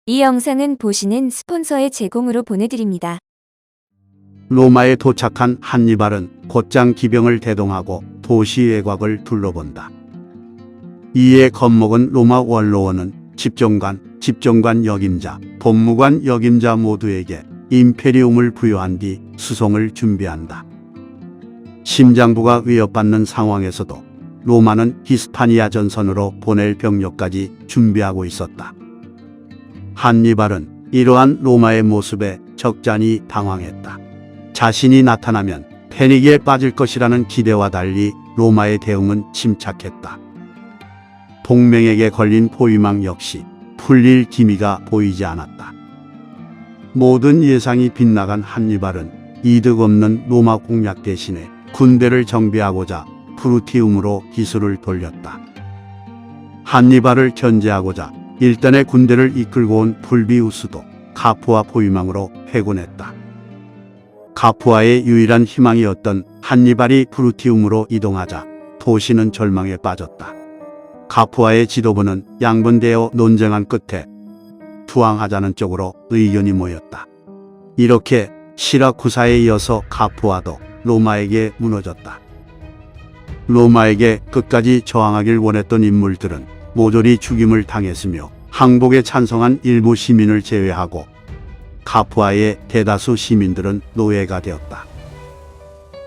이 영상은 보시는 스폰서의 제공으로 보내드립니다. 로마에 도착한 한니발은 곧장 기병을 대동하고 도시 외곽을 둘러본다. 이에 겁먹은 로마 원로원은 집정관 역임자, 법무관 역임자 모두에게 임페리움을 부여한 뒤 수송을 준비한다. 심장부가 위협받는 상황에서도 로마는 히스파니아 전선으로 보낼 병력까지 준비하고 있었다. 한니발은 이러한 로마의 모습에 적잖이 당황했다. 자신이 나타나면 패닉에 빠질 것이라는 기대와 달리 로마의 대응은 침착했다. 동맹에게 걸린 포위망 역시 풀릴 기미가 보이지 않았다. 모든 예상이 빗나간 한니발은 이득 없는 로마 공략 대신에 군대를 정비하고자 프루티움으로 기술을 돌렸다. 한니발을 견제하고자 일단의 군대를 이끌고 온 풀비우스도 카푸아 포위망으로 회군했다. 카푸아의 유일한 희망이었던 한니발이 프루티움으로 이동하자 도시는 절망에 빠졌다. 카푸아의 지도부는 양분되어 논쟁한 끝에 투항하자는 쪽으로 의견이 모였다. 이렇게 시라쿠사에 이어서 카푸아도 로마에게 무너졌다. 로마에게 끝까지 저항하길 원했던 인물들은 모조리 죽임을 당했으며 항복에 찬성한 일부 시민을 제외하고 카푸아의 대다수 시민들은 노예가 되었다.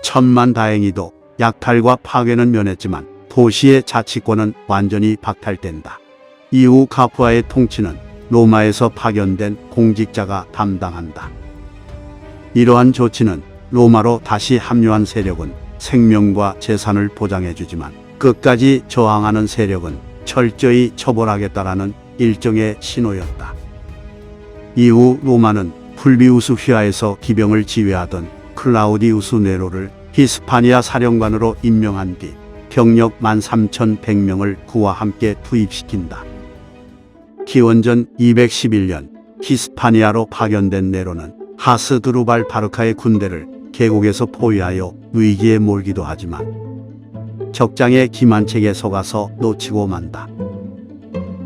천만다행히도 약탈과 파괴는 면했지만 도시의 자치권은 완전히 박탈된다. 이후 카푸아의 통치는 로마에서 파견된 공직자가 담당한다. 이러한 조치는 로마로 다시 합류한 세력은 생명과 재산을 보장해주지만 끝까지 저항하는 세력은 철저히 처벌하겠다라는 일종의 신호였다. 이후 로마는 풀비우스 휘하에서 기병을 지휘하던 클라우디우스 네로를 히스파니아 사령관으로 임명한 뒤 병력 13,100명을 그와 함께 투입시킨다. 기원전 211년 히스파니아로 파견된 네로는 하스드루발 바르카의 군대를 계곡에서 포위하여 위기에 몰기도 하지만 적장의 기만책에 속아서 놓치고 만다.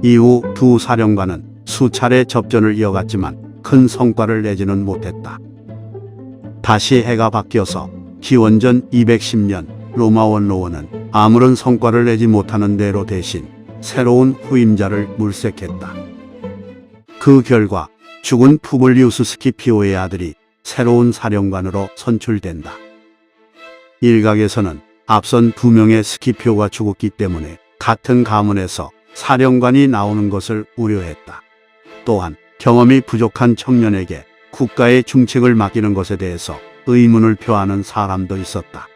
이후 두 사령관은 수차례 접전을 이어갔지만 큰 성과를 내지는 못했다. 다시 해가 바뀌어서 기원전 210년 로마 원로원은 아무런 성과를 내지 못하는 네로 대신 새로운 후임자를 물색했다. 그 결과 죽은 푸블리우스 스키피오의 아들이 새로운 사령관으로 선출된다. 일각에서는 앞선 두 명의 스키피오가 죽었기 때문에 같은 가문에서 사령관이 나오는 것을 우려했다. 또한 경험이 부족한 청년에게 국가의 중책을 맡기는 것에 대해서 의문을 표하는 사람도 있었다.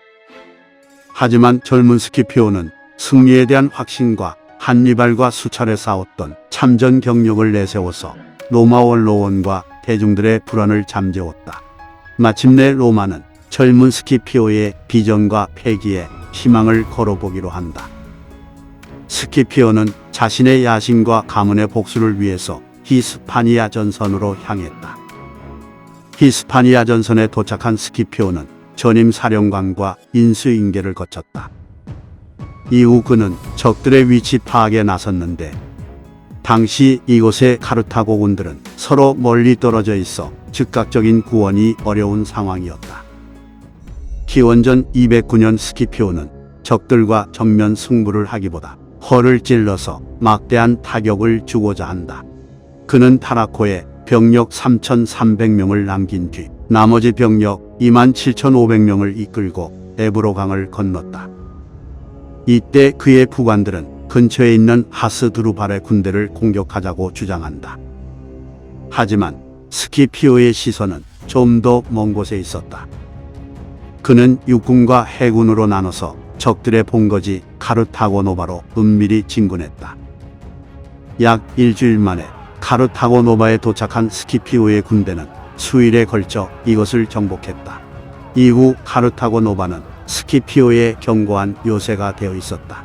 하지만 젊은 스키피오는 승리에 대한 확신과 한니발과 수차례 싸웠던 참전 경력을 내세워서 로마 원로원과 대중들의 불안을 잠재웠다. 마침내 로마는 젊은 스키피오의 비전과 패기에 희망을 걸어보기로 한다. 스키피오는 자신의 야심과 가문의 복수를 위해서 히스파니아 전선으로 향했다. 히스파니아 전선에 도착한 스키피오는 전임 사령관과 인수인계를 거쳤다. 이후 그는 적들의 위치 파악에 나섰는데 당시 이곳의 카르타고군들은 서로 멀리 떨어져 있어 즉각적인 구원이 어려운 상황이었다. 기원전 209년 스키피오는 적들과 정면 승부를 하기보다 허를 찔러서 막대한 타격을 주고자 한다. 그는 타라코에 병력 3,300명을 남긴 뒤 나머지 병력 27,500명을 이끌고 에브로강을 건넜다. 이때 그의 부관들은 근처에 있는 하스드루발의 군대를 공격하자고 주장한다. 하지만 스키피오의 시선은 좀 더 먼 곳에 있었다. 그는 육군과 해군으로 나눠서 적들의 본거지 카르타고 노바로 은밀히 진군했다. 약 일주일 만에 카르타고 노바에 도착한 스키피오의 군대는 수일에 걸쳐 이것을 정복했다. 이후 카르타고 노바는 스키피오의 견고한 요새가 되어 있었다.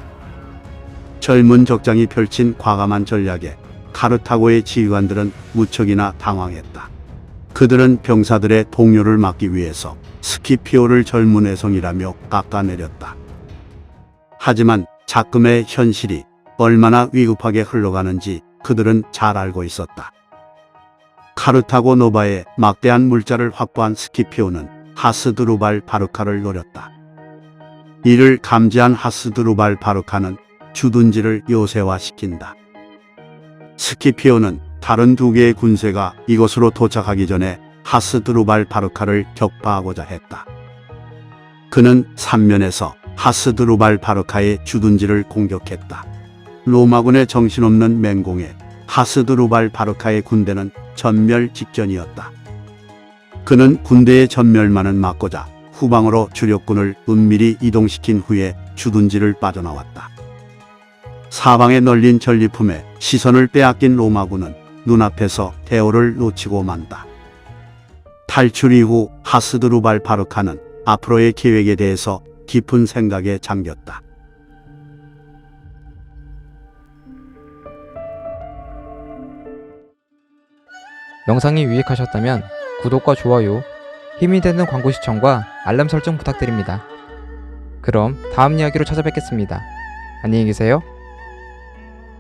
젊은 적장이 펼친 과감한 전략에 카르타고의 지휘관들은 무척이나 당황했다. 그들은 병사들의 동요를 막기 위해서 스키피오를 젊은 애송이라며 깎아내렸다. 하지만 작금의 현실이 얼마나 위급하게 흘러가는지 그들은 잘 알고 있었다. 카르타고 노바에 막대한 물자를 확보한 스키피오는 하스드루발 바르카를 노렸다. 이를 감지한 하스드루발 바르카는 주둔지를 요새화시킨다. 스키피오는 다른 두 개의 군세가 이곳으로 도착하기 전에 하스드루발 바르카를 격파하고자 했다. 그는 삼면에서 하스드루발 바르카의 주둔지를 공격했다. 로마군의 정신없는 맹공에 하스드루발 바르카의 군대는 전멸 직전이었다. 그는 군대의 전멸만은 막고자 후방으로 주력군을 은밀히 이동시킨 후에 주둔지를 빠져나왔다. 사방에 널린 전리품에 시선을 빼앗긴 로마군은 눈앞에서 대오를 놓치고 만다. 탈출 이후 하스드루발 바르카는 앞으로의 계획에 대해서 깊은 생각에 잠겼다. 영상이 유익하셨다면 구독과 좋아요, 힘이 되는 광고 시청과 알람 설정 부탁드립니다. 그럼 다음 이야기로 찾아뵙겠습니다. 안녕히 계세요.